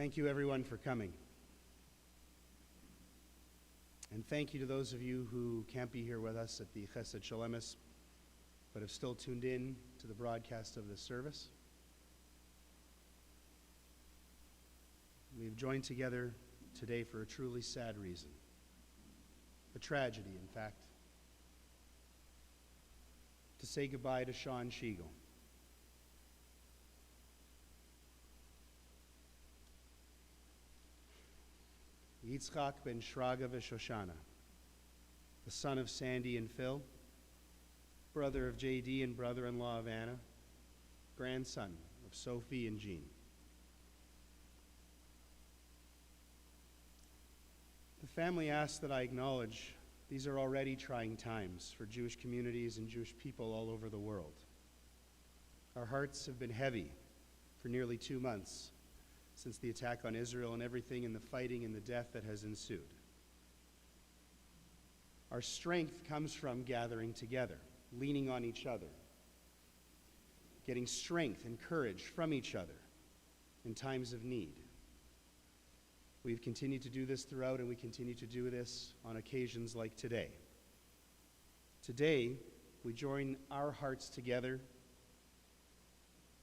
Thank you, everyone, for coming. And thank you to those of you who can't be here with us at the Chesed Shalemis, but have still tuned in to the broadcast of this service. We've joined together today for a truly sad reason. A tragedy, in fact. To say goodbye to Sean Shiegel. Yitzchak ben Shraga v'Shoshana, the son of Sandy and Phil, brother of J.D. and brother-in-law of Anna, grandson of Sophie and Jean. The family asks that I acknowledge these are already trying times for Jewish communities and Jewish people all over the world. Our hearts have been heavy for nearly 2 months since the attack on Israel and everything in the fighting and the death that has ensued. Our strength comes from gathering together, leaning on each other, getting strength and courage from each other in times of need. We've continued to do this throughout, and we continue to do this on occasions like today. Today, we join our hearts together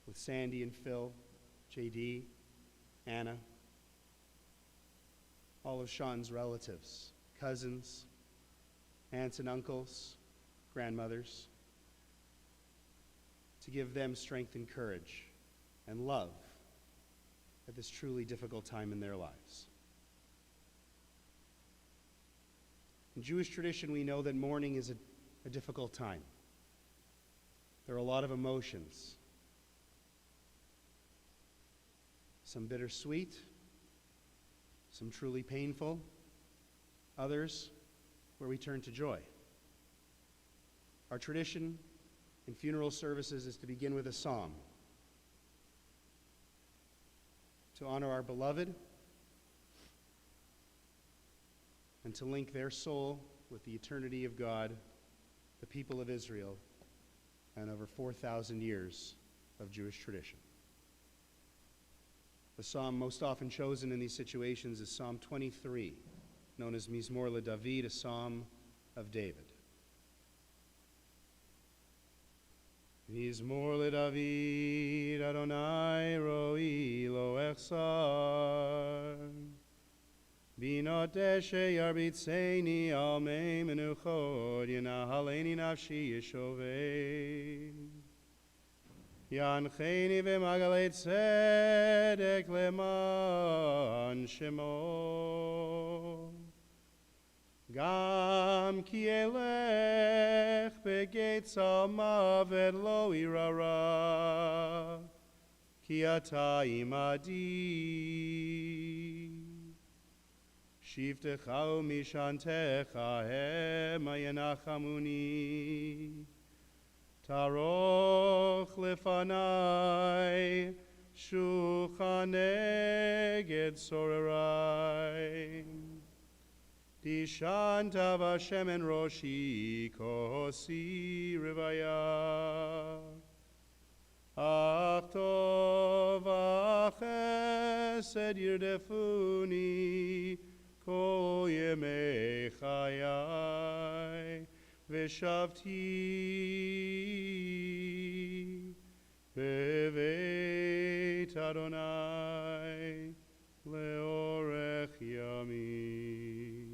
with Sandy and Phil, J.D., Anna, all of Sean's relatives, cousins, aunts and uncles, grandmothers, to give them strength and courage and love at this truly difficult time in their lives. In Jewish tradition, we know that mourning is a difficult time. There are a lot of emotions. Some bittersweet, some truly painful, others where we turn to joy. Our tradition in funeral services is to begin with a psalm to honor our beloved and to link their soul with the eternity of God, the people of Israel, and over 4,000 years of Jewish tradition. The psalm most often chosen in these situations is Psalm 23, known as Mizmor LeDavid, a psalm of David. Mizmor LeDavid, Adonai roi lo echsar. Binot eshe yarbitzeni al mei menuchot, yenahaleni nafshi yeshovei. Yancheni v'magalei tzedek leman shemo. Gam ki elech begeitz al mavet lo irara, ki ata imadi. Shivtecha u'mishantecha hema yenachamuni. Taroch lefanai, shulchan neged sorerai. Dishanta v'Hashem en roshi, kosi rivaya. Ach tov v'chesed yirdefuni, kol yemei chayai. Veshavti beveit Adonai leorech yamim.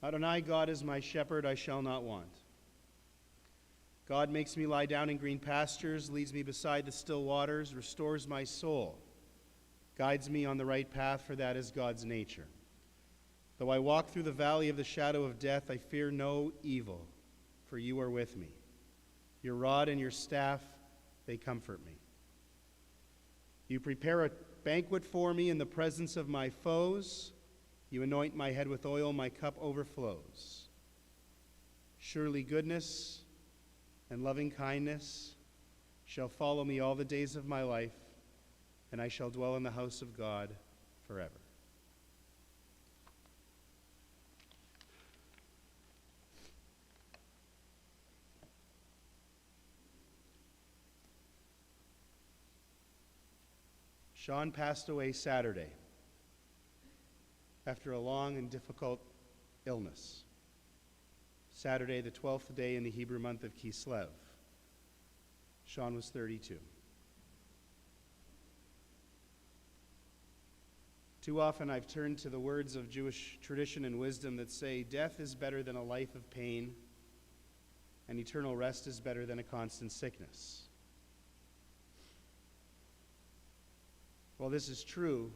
Adonai, God is my shepherd, I shall not want. God makes me lie down in green pastures, leads me beside the still waters, restores my soul, guides me on the right path, for that is God's nature. Though I walk through the valley of the shadow of death, I fear no evil, for you are with me. Your rod and your staff, they comfort me. You prepare a banquet for me in the presence of my foes. You anoint my head with oil, my cup overflows. Surely goodness and loving kindness shall follow me all the days of my life, and I shall dwell in the house of God forever. Sean passed away Saturday after a long and difficult illness. Saturday, the 12th day in the Hebrew month of Kislev. Sean was 32. Too often I've turned to the words of Jewish tradition and wisdom that say, death is better than a life of pain, and eternal rest is better than a constant sickness. While this is true,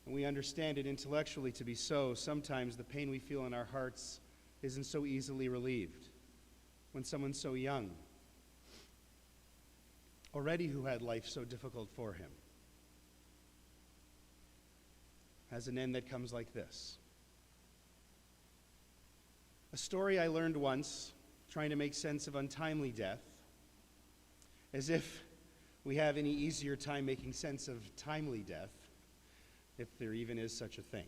and we understand it intellectually to be so, sometimes the pain we feel in our hearts isn't so easily relieved. When someone's so young, already who had life so difficult for him, has an end that comes like this. A story I learned once, trying to make sense of untimely death, as if we have any easier time making sense of timely death, if there even is such a thing.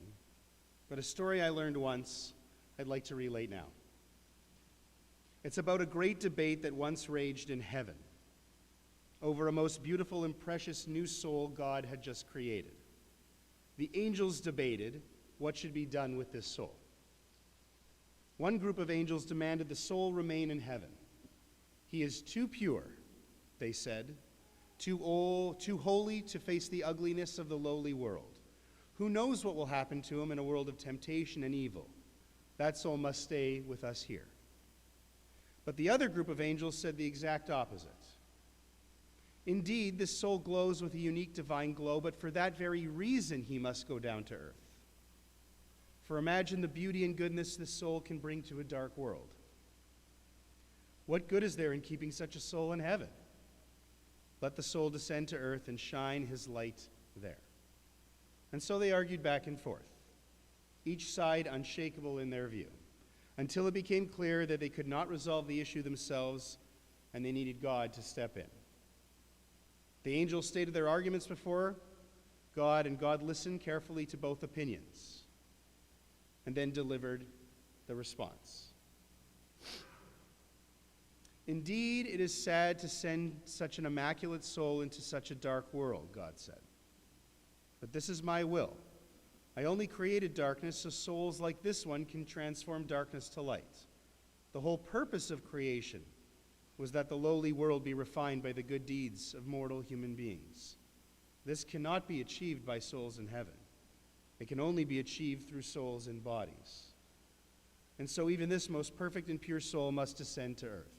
But a story I learned once, I'd like to relate now. It's about a great debate that once raged in heaven over a most beautiful and precious new soul God had just created. The angels debated what should be done with this soul. One group of angels demanded the soul remain in heaven. He is too pure, they said, too old, too holy to face the ugliness of the lowly world. Who knows what will happen to him in a world of temptation and evil? That soul must stay with us here. But the other group of angels said the exact opposite. Indeed, this soul glows with a unique divine glow, but for that very reason he must go down to earth. For imagine the beauty and goodness this soul can bring to a dark world. What good is there in keeping such a soul in heaven? Let the soul descend to earth and shine his light there. And so they argued back and forth, each side unshakable in their view, until it became clear that they could not resolve the issue themselves and they needed God to step in. The angels stated their arguments before God, and God listened carefully to both opinions and then delivered the response. Indeed, it is sad to send such an immaculate soul into such a dark world, God said. But this is my will. I only created darkness so souls like this one can transform darkness to light. The whole purpose of creation was that the lowly world be refined by the good deeds of mortal human beings. This cannot be achieved by souls in heaven. It can only be achieved through souls in bodies. And so even this most perfect and pure soul must descend to earth.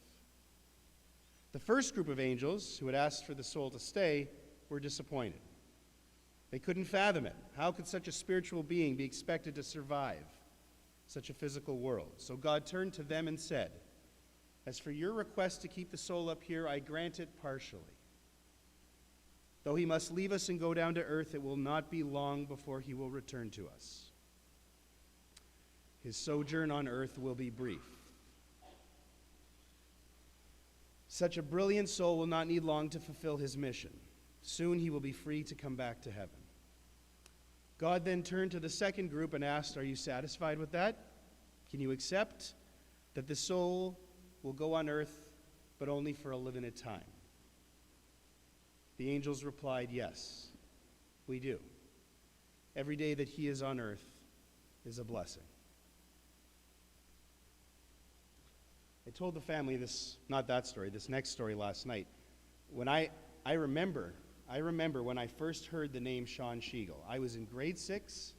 The first group of angels, who had asked for the soul to stay, were disappointed. They couldn't fathom it. How could such a spiritual being be expected to survive such a physical world? So God turned to them and said, as for your request to keep the soul up here, I grant it partially. Though he must leave us and go down to earth, it will not be long before he will return to us. His sojourn on earth will be brief. Such a brilliant soul will not need long to fulfill his mission. Soon he will be free to come back to heaven. God then turned to the second group and asked, are you satisfied with that? Can you accept that the soul will go on earth, but only for a limited time? The angels replied, yes, we do. Every day that he is on earth is a blessing. I told the family this, not that story, this next story last night. When I remember when I first heard the name Sean Shiegel. I was in grade 6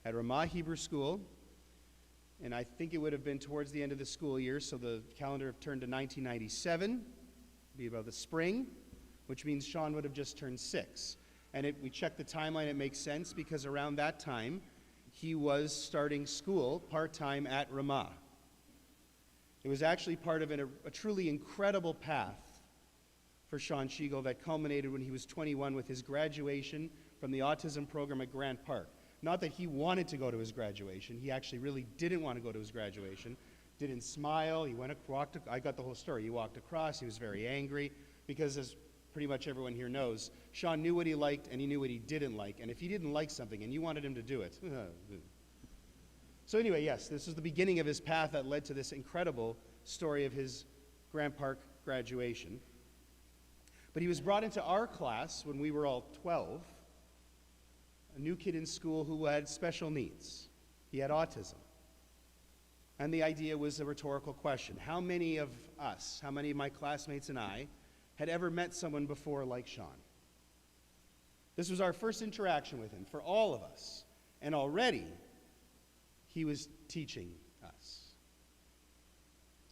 at Ramah Hebrew School, and I think it would have been towards the end of the school year, so the calendar turned to 1997, be about the spring, which means Sean would have just turned 6. And we checked the timeline, it makes sense, because around that time, he was starting school part-time at Ramah. It was actually part of a truly incredible path for Sean Shiegel that culminated when he was 21 with his graduation from the autism program at Grant Park. Not that he wanted to go to his graduation. He actually really didn't want to go to his graduation. Didn't smile. He walked. I got the whole story. He walked across. He was very angry because, as pretty much everyone here knows, Sean knew what he liked and he knew what he didn't like. And if he didn't like something and you wanted him to do it. So anyway, yes, this is the beginning of his path that led to this incredible story of his Grant Park graduation. But he was brought into our class when we were all 12, a new kid in school who had special needs. He had autism. And the idea was a rhetorical question. How many of us, how many of my classmates and I, had ever met someone before like Sean? This was our first interaction with him for all of us. And already, he was teaching us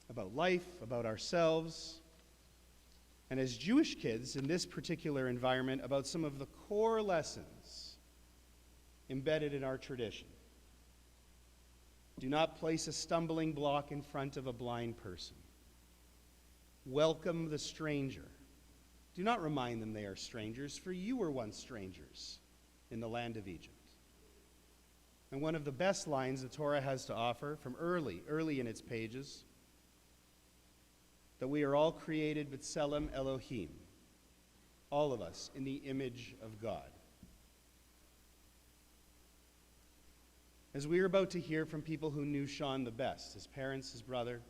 about life, about ourselves, and as Jewish kids in this particular environment, about some of the core lessons embedded in our tradition. Do not place a stumbling block in front of a blind person. Welcome the stranger. Do not remind them they are strangers, for you were once strangers in the land of Egypt. And one of the best lines the Torah has to offer from early in its pages, that we are all created b'tselem Elohim, all of us in the image of God. As we are about to hear from people who knew Sean the best, his parents, his brother,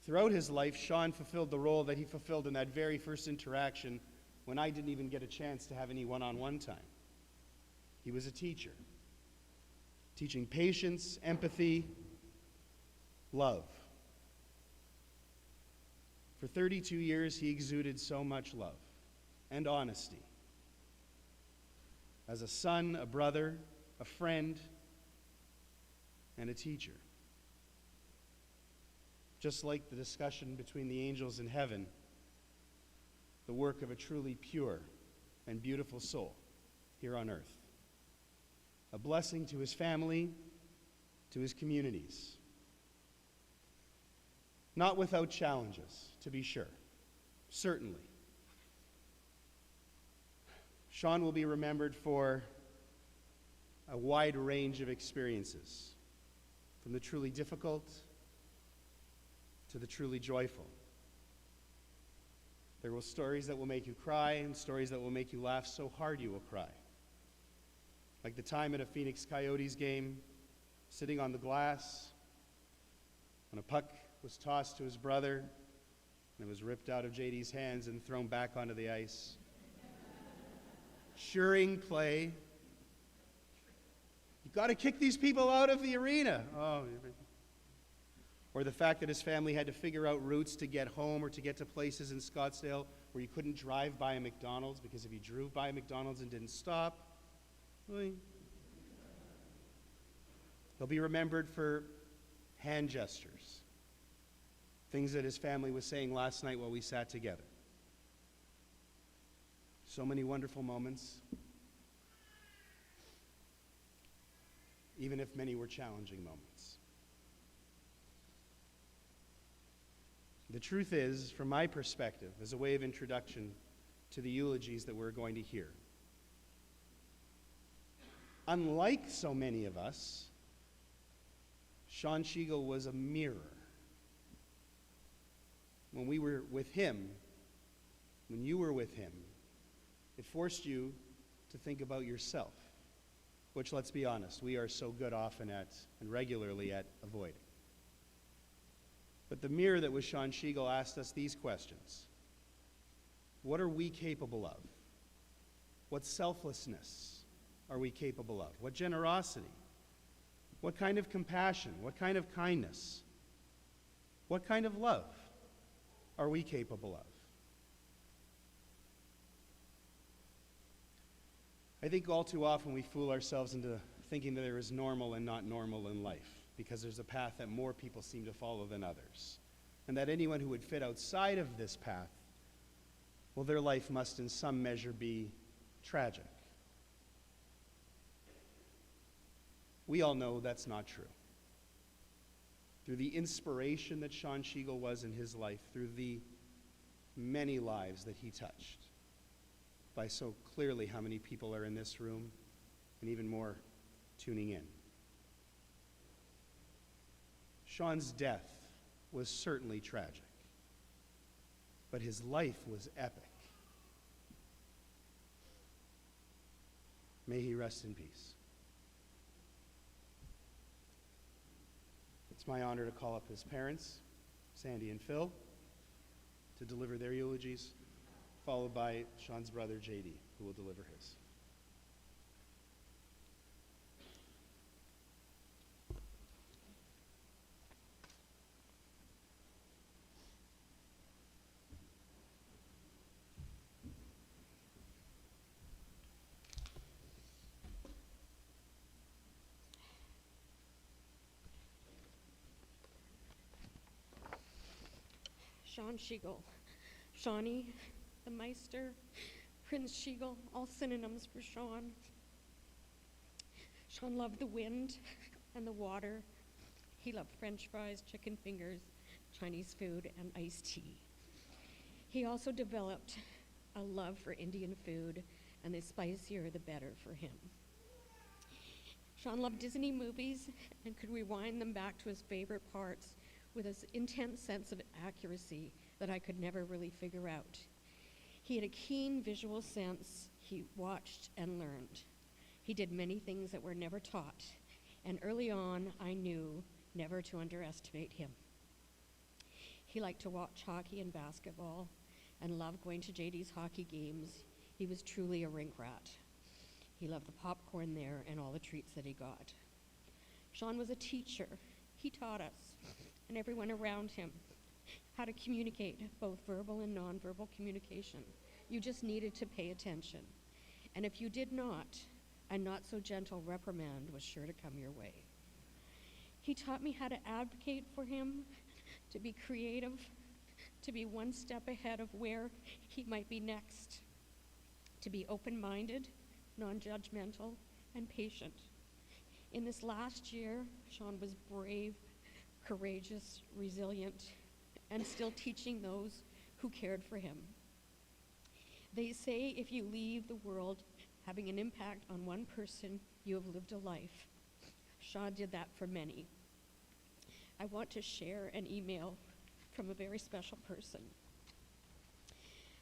throughout his life, Sean fulfilled the role that he fulfilled in that very first interaction when I didn't even get a chance to have any one-on-one time. He was a teacher, teaching patience, empathy, love. For 32 years, he exuded so much love and honesty. As a son, a brother, a friend, and a teacher. Just like the discussion between the angels in heaven, the work of a truly pure and beautiful soul here on earth. A blessing to his family, to his communities. Not without challenges, to be sure. Certainly. Sean will be remembered for a wide range of experiences, from the truly difficult to the truly joyful. There will stories that will make you cry and stories that will make you laugh so hard you will cry. Like the time at a Phoenix Coyotes game, sitting on the glass, when a puck was tossed to his brother, and it was ripped out of JD's hands and thrown back onto the ice. Cheering play. You got to kick these people out of the arena. Oh. Or the fact that his family had to figure out routes to get home or to get to places in Scottsdale where you couldn't drive by a McDonald's, because if you drove by a McDonald's and didn't stop, he'll be remembered for hand gestures. Things that his family was saying last night while we sat together. So many wonderful moments, even if many were challenging moments. The truth is, from my perspective, as a way of introduction to the eulogies that we're going to hear, unlike so many of us, Sean Schiegel was a mirror. When we were with him, when you were with him, it forced you to think about yourself, which, let's be honest, we are so good often at and regularly at avoiding. But the mirror that was Sean Schiegel asked us these questions. What are we capable of? What selflessness are we capable of? What generosity? What kind of compassion? What kind of kindness? What kind of love are we capable of? I think all too often we fool ourselves into thinking that there is normal and not normal in life, because there's a path that more people seem to follow than others. And that anyone who would fit outside of this path, well, their life must in some measure be tragic. We all know that's not true. Through the inspiration that Sean Schiegel was in his life, through the many lives that he touched, by so clearly how many people are in this room, and even more tuning in. Sean's death was certainly tragic, but his life was epic. May he rest in peace. It's my honor to call up his parents, Sandy and Phil, to deliver their eulogies. followed by Sean's brother, JD, who will deliver his. Sean Schiegel. Shawnee, the Meister, Prince Schiegel, all synonyms for Sean. Sean loved the wind and the water. He loved French fries, chicken fingers, Chinese food, and iced tea. He also developed a love for Indian food, and the spicier the better for him. Sean loved Disney movies and could rewind them back to his favorite parts with an intense sense of accuracy that I could never really figure out. He had a keen visual sense. He watched and learned. He did many things that were never taught, and early on I knew never to underestimate him. He liked to watch hockey and basketball and loved going to JD's hockey games. He was truly a rink rat. He loved the popcorn there and all the treats that he got. Sean was a teacher. He taught us and everyone around him how to communicate, both verbal and nonverbal communication. You just needed to pay attention. And if you did not, a not so gentle reprimand was sure to come your way. He taught me how to advocate for him, to be creative, to be one step ahead of where he might be next, to be open-minded, non-judgmental, and patient. In this last year, Sean was brave, courageous, resilient, and still teaching those who cared for him. They say if you leave the world having an impact on one person, you have lived a life. Sean did that for many. I want to share an email from a very special person.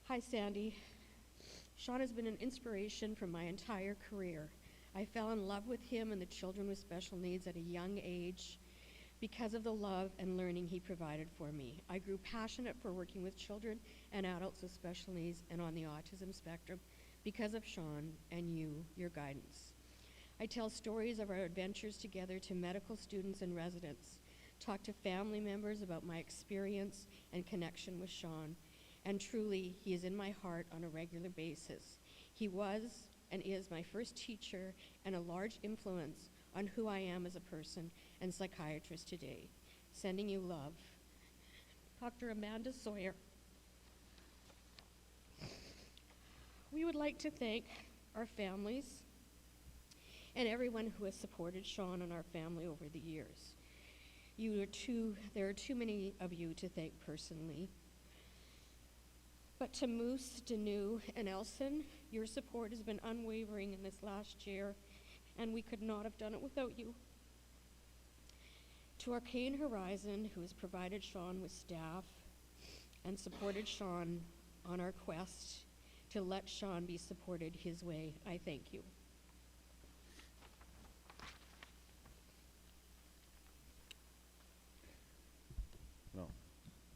Hi, Sandy. Sean has been an inspiration for my entire career. I fell in love with him and the children with special needs at a young age because of the love and learning he provided for me. I grew passionate for working with children and adults with special needs and on the autism spectrum because of Sean and you, your guidance. I tell stories of our adventures together to medical students and residents, talk to family members about my experience and connection with Sean, and truly, he is in my heart on a regular basis. He was and is my first teacher and a large influence on who I am as a person and psychiatrist today. Sending you love. Dr. Amanda Sawyer. We would like to thank our families and everyone who has supported Sean and our family over the years. There are too many of you to thank personally. But to Moose, Danu, and Elson, your support has been unwavering in this last year, and we could not have done it without you. To Arcane Horizon, who has provided Sean with staff and supported Sean on our quest to let Sean be supported his way, I thank you. Well,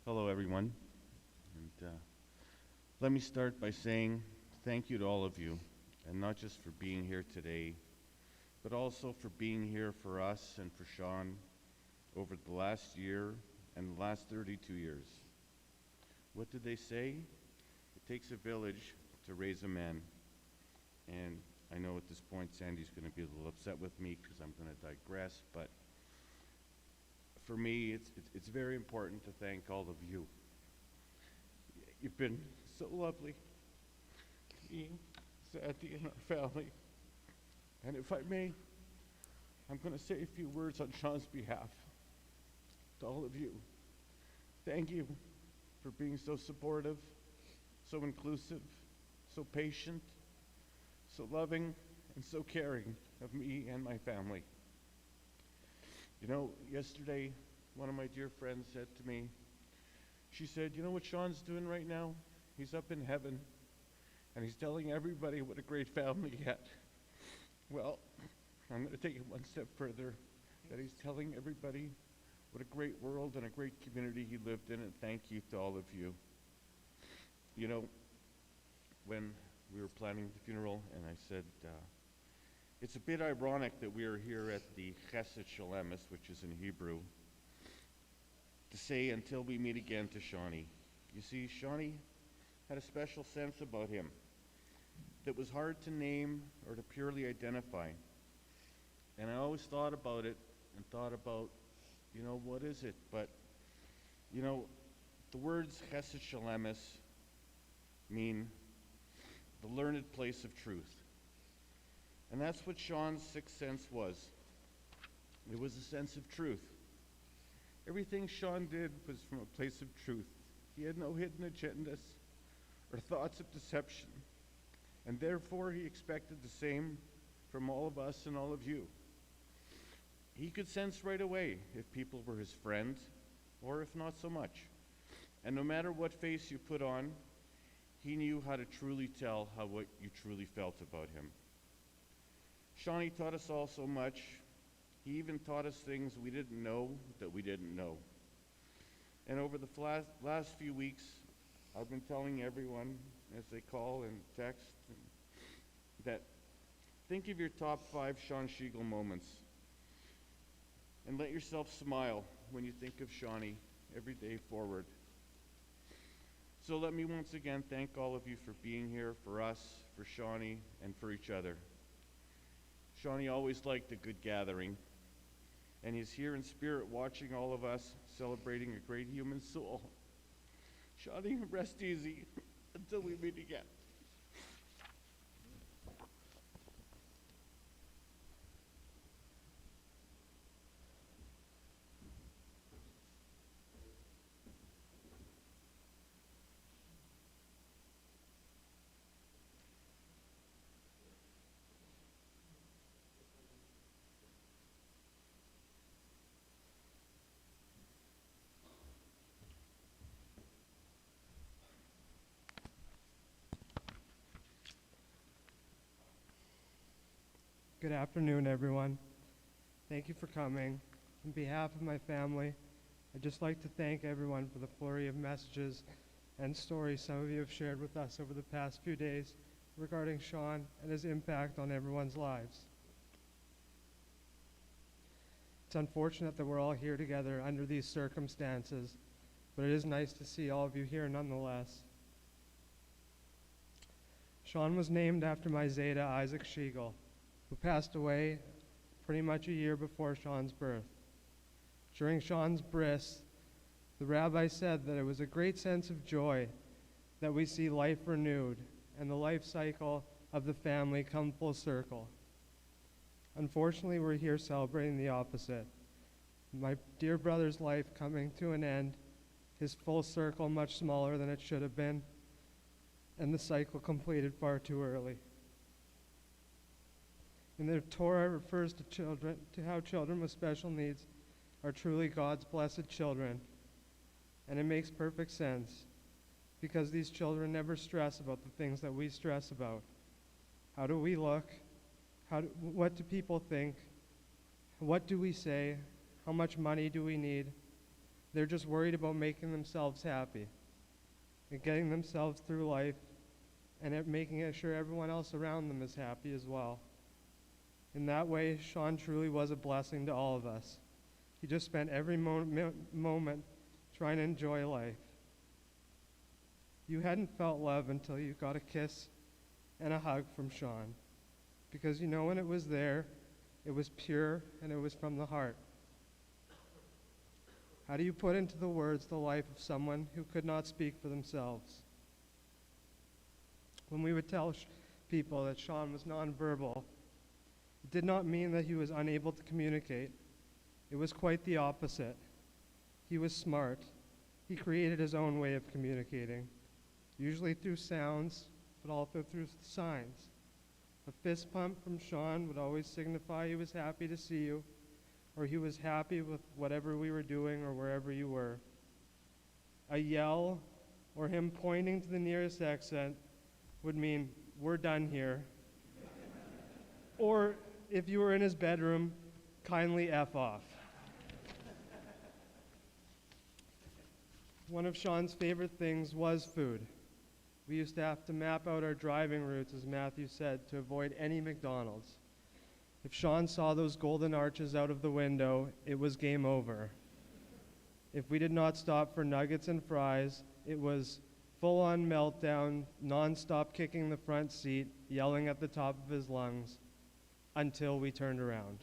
hello everyone, and let me start by saying thank you to all of you, and not just for being here today, but also for being here for us and for Sean over the last year and the last 32 years. What did they say? It takes a village to raise a man. And I know at this point Sandy's going to be a little upset with me because I'm going to digress, but for me it's very important to thank all of you. You've been so lovely to me, Sandy, and our family. And if I may, I'm going to say a few words on Sean's behalf to all of you. Thank you for being so supportive, so inclusive, so patient, so loving, and so caring of me and my family. You know, yesterday, one of my dear friends said to me, she said, you know what Sean's doing right now? He's up in heaven, and he's telling everybody what a great family he had. Well, I'm going to take it one step further, that he's telling everybody what a great world and a great community he lived in, and thank you to all of you. You know, when we were planning the funeral, and I said, it's a bit ironic that we are here at the Chesed Shalemis, which is in Hebrew, to say until we meet again to Shawnee. You see, Shawnee had a special sense about him that was hard to name or to purely identify. And I always thought about it and thought about, what is it? But, the words Chesed Shalemis mean the learned place of truth. And that's what Sean's sixth sense was. It was a sense of truth. Everything Sean did was from a place of truth. He had no hidden agendas or thoughts of deception. And therefore, he expected the same from all of us and all of you. He could sense right away if people were his friends or if not so much. And no matter what face you put on, he knew how to truly tell what you truly felt about him. Shawnee taught us all so much. He even taught us things we didn't know that we didn't know. And over the last few weeks, I've been telling everyone as they call and text that think of your top 5 Sean Shiegel moments and let yourself smile when you think of Shawnee every day forward. So let me once again thank all of you for being here, for us, for Shawnee, and for each other. Shawnee always liked a good gathering, and he's here in spirit watching all of us celebrating a great human soul. Shawnee, rest easy until we meet again. Good afternoon, everyone. Thank you for coming. On behalf of my family, I'd just like to thank everyone for the flurry of messages and stories some of you have shared with us over the past few days regarding Sean and his impact on everyone's lives. It's unfortunate that we're all here together under these circumstances, but it is nice to see all of you here nonetheless. Sean was named after my Zeta Isaac Shiegel, who passed away pretty much a year before Sean's birth. During Sean's bris, the rabbi said that it was a great sense of joy that we see life renewed and the life cycle of the family come full circle. Unfortunately, we're here celebrating the opposite. My dear brother's life coming to an end, his full circle much smaller than it should have been, and the cycle completed far too early. And the Torah refers to how children with special needs are truly God's blessed children. And it makes perfect sense, because these children never stress about the things that we stress about. How do we look? What do people think? What do we say? How much money do we need? They're just worried about making themselves happy and getting themselves through life and making sure everyone else around them is happy as well. In that way, Sean truly was a blessing to all of us. He just spent every moment trying to enjoy life. You hadn't felt love until you got a kiss and a hug from Sean, because when it was there, it was pure and it was from the heart. How do you put into the words the life of someone who could not speak for themselves? When we would tell people that Sean was nonverbal, it did not mean that he was unable to communicate. It was quite the opposite. He was smart. He created his own way of communicating, usually through sounds, but also through signs. A fist pump from Sean would always signify he was happy to see you, or he was happy with whatever we were doing or wherever you were. A yell, or him pointing to the nearest exit, would mean, we're done here. Or, if you were in his bedroom, kindly F off. One of Sean's favorite things was food. We used to have to map out our driving routes, as Matthew said, to avoid any McDonald's. If Sean saw those golden arches out of the window, it was game over. If we did not stop for nuggets and fries, it was full-on meltdown, non-stop kicking the front seat, yelling at the top of his lungs, until we turned around.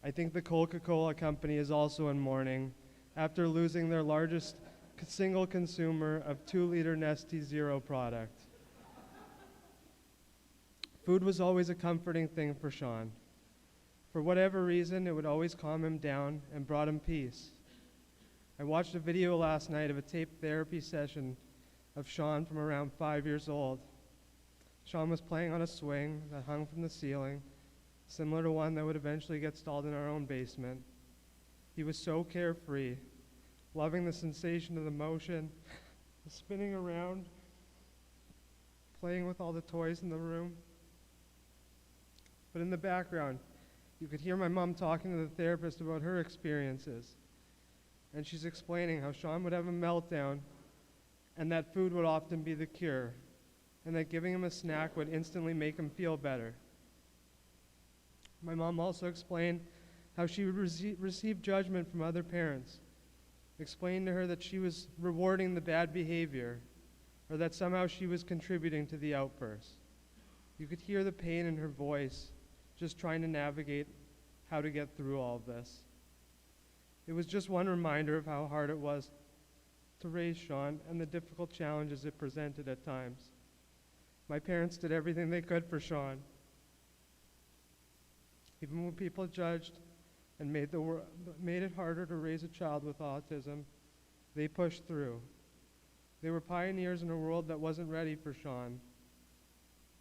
I think the Coca-Cola company is also in mourning after losing their largest single consumer of 2-liter Nestea Zero product. Food was always a comforting thing for Sean. For whatever reason, it would always calm him down and brought him peace. I watched a video last night of a taped therapy session of Sean from around 5 years old. Sean was playing on a swing that hung from the ceiling, similar to one that would eventually get installed in our own basement. He was so carefree, loving the sensation of the motion, the spinning around, playing with all the toys in the room. But in the background, you could hear my mom talking to the therapist about her experiences. And she's explaining how Sean would have a meltdown and that food would often be the cure, and that giving him a snack would instantly make him feel better. My mom also explained how she would receive judgment from other parents, explained to her that she was rewarding the bad behavior, or that somehow she was contributing to the outburst. You could hear the pain in her voice, just trying to navigate how to get through all of this. It was just one reminder of how hard it was to raise Sean and the difficult challenges it presented at times. My parents did everything they could for Sean. Even when people judged and made it harder to raise a child with autism, they pushed through. They were pioneers in a world that wasn't ready for Sean.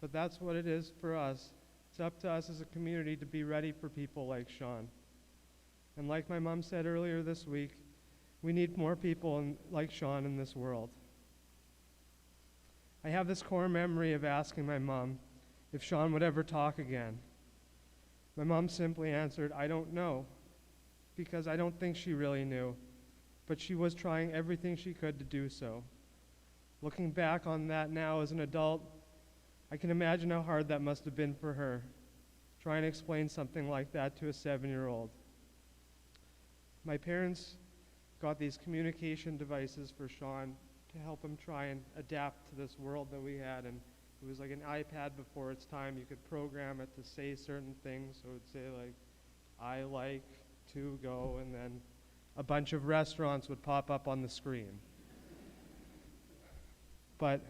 But that's what it is for us. It's up to us as a community to be ready for people like Sean. And like my mom said earlier this week, we need more people like Sean in this world. I have this core memory of asking my mom if Sean would ever talk again. My mom simply answered, "I don't know," because I don't think she really knew, but she was trying everything she could to do so. Looking back on that now as an adult, I can imagine how hard that must have been for her, trying to explain something like that to a 7-year-old. My parents got these communication devices for Sean to help him try and adapt to this world that we had, and it was like an iPad before its time. You could program it to say certain things, so it would say like, "I like to go," and then a bunch of restaurants would pop up on the screen. But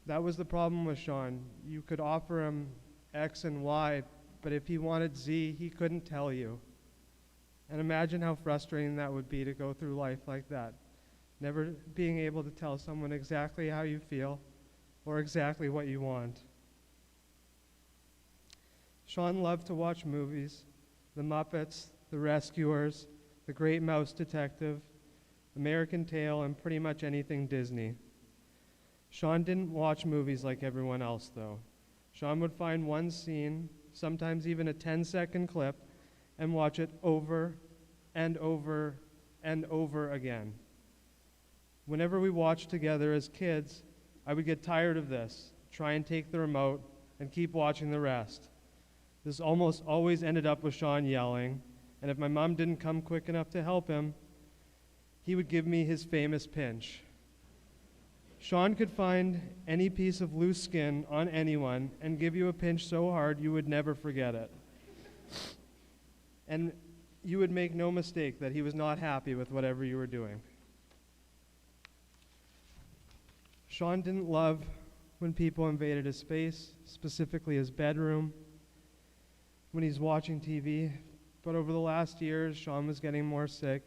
that was the problem with Sean. You could offer him X and Y, but if he wanted Z, he couldn't tell you. And imagine how frustrating that would be to go through life like that, never being able to tell someone exactly how you feel or exactly what you want. Sean loved to watch movies, The Muppets, The Rescuers, The Great Mouse Detective, American Tail, and pretty much anything Disney. Sean didn't watch movies like everyone else, though. Sean would find one scene, sometimes even a 10-second clip, and watch it over and over and over again. Whenever we watched together as kids, I would get tired of this, try and take the remote, and keep watching the rest. This almost always ended up with Sean yelling, and if my mom didn't come quick enough to help him, he would give me his famous pinch. Sean could find any piece of loose skin on anyone and give you a pinch so hard you would never forget it. And you would make no mistake that he was not happy with whatever you were doing. Sean didn't love when people invaded his space, specifically his bedroom, when he's watching TV. But over the last years, Sean was getting more sick.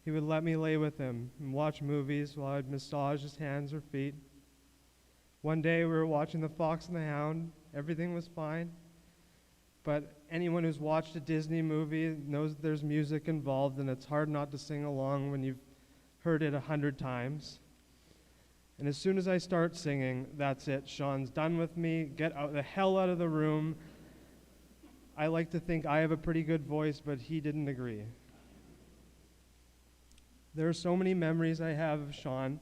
He would let me lay with him and watch movies while I'd massage his hands or feet. One day we were watching The Fox and the Hound. Everything was fine. But anyone who's watched a Disney movie knows there's music involved, and it's hard not to sing along when you've heard it 100 times. And as soon as I start singing, that's it. Sean's done with me. Get the hell out of the room. I like to think I have a pretty good voice, but he didn't agree. There are so many memories I have of Sean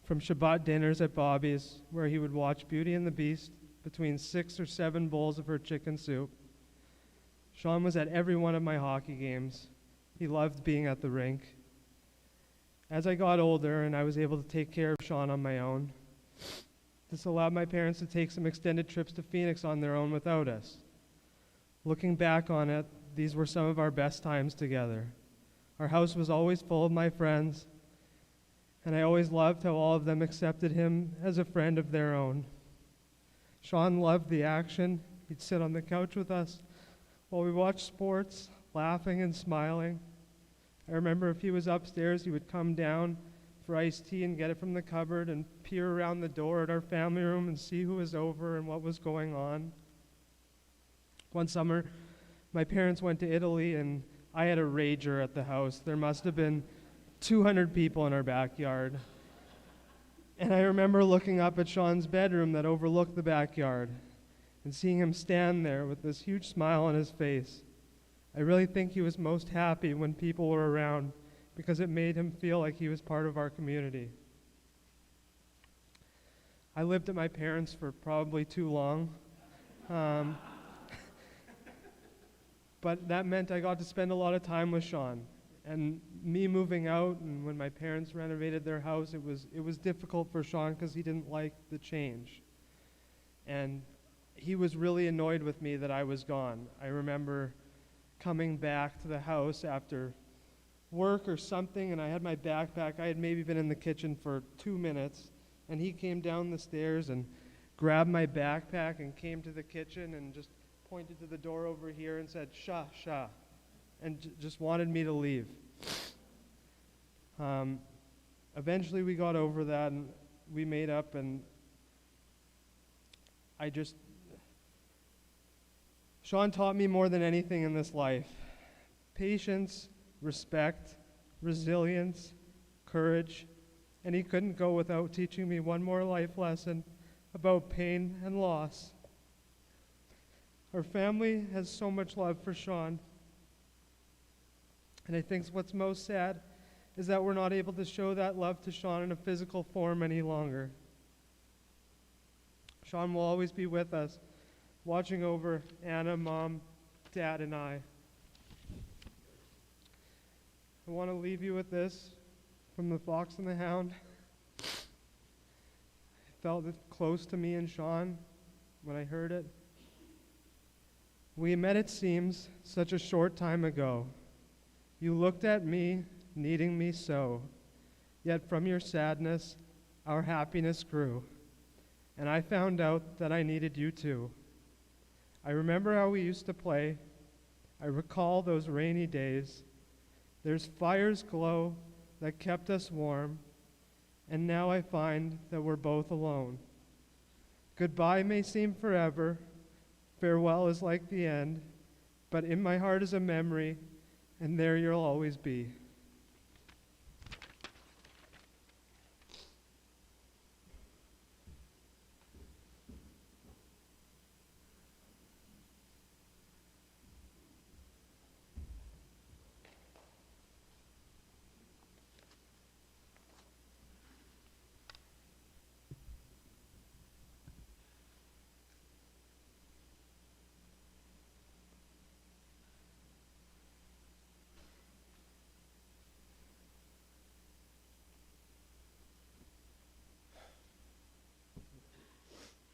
from Shabbat dinners at Bobby's, where he would watch Beauty and the Beast between 6 or 7 bowls of her chicken soup. Sean was at every one of my hockey games. He loved being at the rink. As I got older and I was able to take care of Sean on my own, this allowed my parents to take some extended trips to Phoenix on their own without us. Looking back on it, these were some of our best times together. Our house was always full of my friends, and I always loved how all of them accepted him as a friend of their own. Sean loved the action. He'd sit on the couch with us while we watched sports, laughing and smiling. I remember if he was upstairs, he would come down for iced tea and get it from the cupboard and peer around the door at our family room and see who was over and what was going on. One summer, my parents went to Italy, and I had a rager at the house. There must have been 200 people in our backyard. And I remember looking up at Sean's bedroom that overlooked the backyard and seeing him stand there with this huge smile on his face. I really think he was most happy when people were around because it made him feel like he was part of our community. I lived at my parents' for probably too long. But that meant I got to spend a lot of time with Sean. And me moving out, and when my parents renovated their house, it was difficult for Sean because he didn't like the change. And he was really annoyed with me that I was gone. I remember coming back to the house after work or something, and I had my backpack. I had maybe been in the kitchen for 2 minutes, and he came down the stairs and grabbed my backpack and came to the kitchen and just pointed to the door over here and said, "Shah, shah," and just wanted me to leave. Eventually we got over that and we made up, and Sean taught me more than anything in this life. Patience, respect, resilience, courage, and he couldn't go without teaching me one more life lesson about pain and loss. Our family has so much love for Sean, and I think what's most sad is that we're not able to show that love to Sean in a physical form any longer. Sean will always be with us, watching over Anna, Mom, Dad, and I. I want to leave you with this from The Fox and the Hound. I felt it close to me and Sean when I heard it. We met, it seems, such a short time ago. You looked at me, needing me so. Yet from your sadness, our happiness grew. And I found out that I needed you too. I remember how we used to play. I recall those rainy days. There's fires glow that kept us warm. And now I find that we're both alone. Goodbye may seem forever. Farewell is like the end, but in my heart is a memory, and there you'll always be.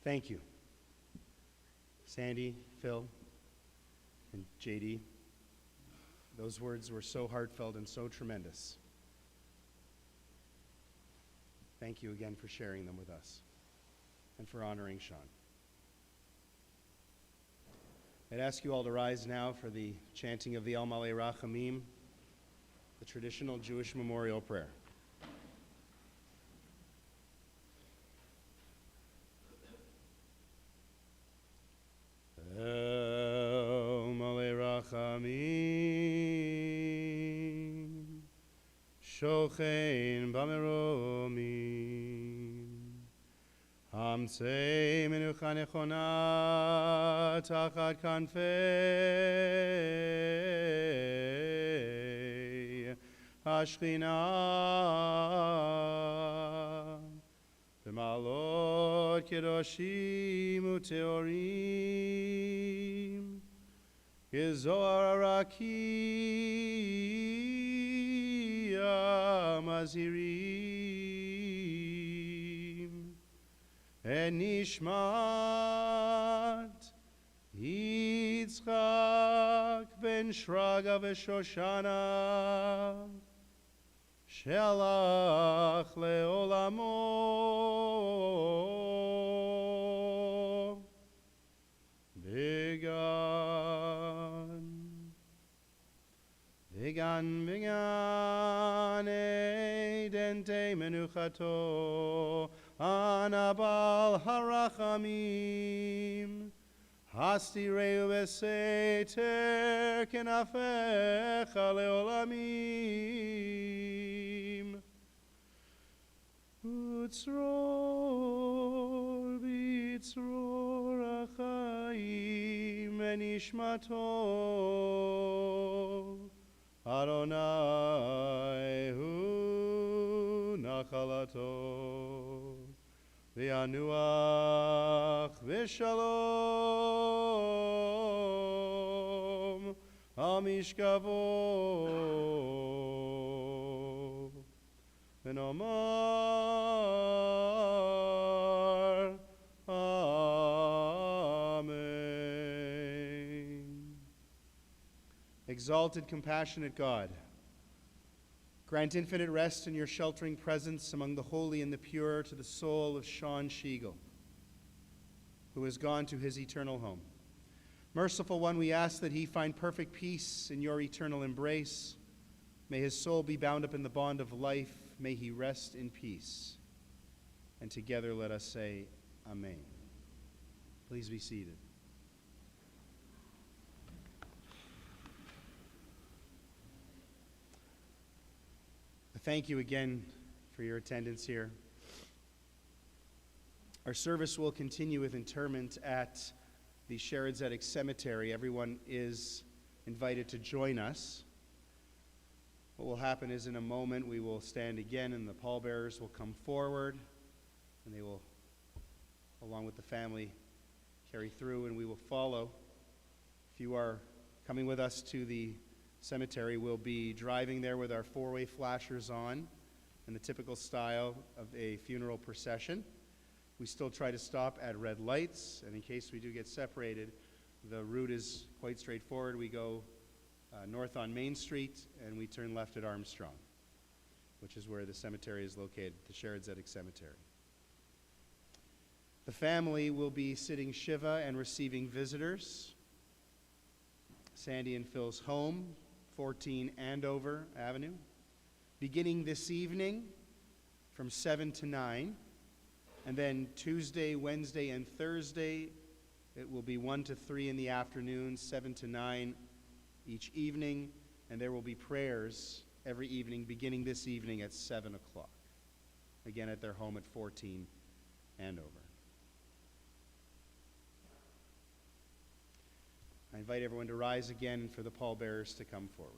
Thank you, Sandy, Phil, and JD. Those words were so heartfelt and so tremendous. Thank you again for sharing them with us and for honoring Sean. I'd ask you all to rise now for the chanting of the El Malei Rachamim, the traditional Jewish memorial prayer. El Malei Rachamim, Shochein Bameromim, Hamtzei Menucha Nechona Tachat Kanfei Hashchina, Bemalot kedoshim uteorim, Gezoar rakia mazirim, Enishmat Yitzchak ben Shraga v'Shoshana Shelach leolamo Vigan dente menuchato Anabal harachamim Hasti reu beseter kenafecha leolamim Utzror bitzror achaim enishmato Adonai hu nachalato V'yanuach v'shalom Amishkavo V'nomar Amen. Exalted, compassionate God, grant infinite rest in your sheltering presence among the holy and the pure to the soul of Sean Shiegel, who has gone to his eternal home. Merciful One, we ask that he find perfect peace in your eternal embrace. May his soul be bound up in the bond of life. May he rest in peace. And together let us say, Amen. Please be seated. Thank you again for your attendance here. Our service will continue with interment at the Sherrod Zedek Cemetery. Everyone is invited to join us. What will happen is in a moment we will stand again and the pallbearers will come forward and they will, along with the family, carry through and we will follow. If you are coming with us to the cemetery, we'll be driving there with our four-way flashers on in the typical style of a funeral procession. We still try to stop at red lights, and in case we do get separated, the route is quite straightforward. We go north on Main Street, and we turn left at Armstrong, which is where the cemetery is located, the Sherrod Zedek Cemetery. The family will be sitting Shiva and receiving visitors. Sandy and Phil's home, 14 Andover Avenue, beginning this evening from 7 to 9. And then Tuesday, Wednesday, and Thursday, it will be 1 to 3 in the afternoon, 7 to 9 each evening. And there will be prayers every evening, beginning this evening at 7 o'clock. Again, at their home at 14 Andover. I invite everyone to rise again and for the pallbearers to come forward.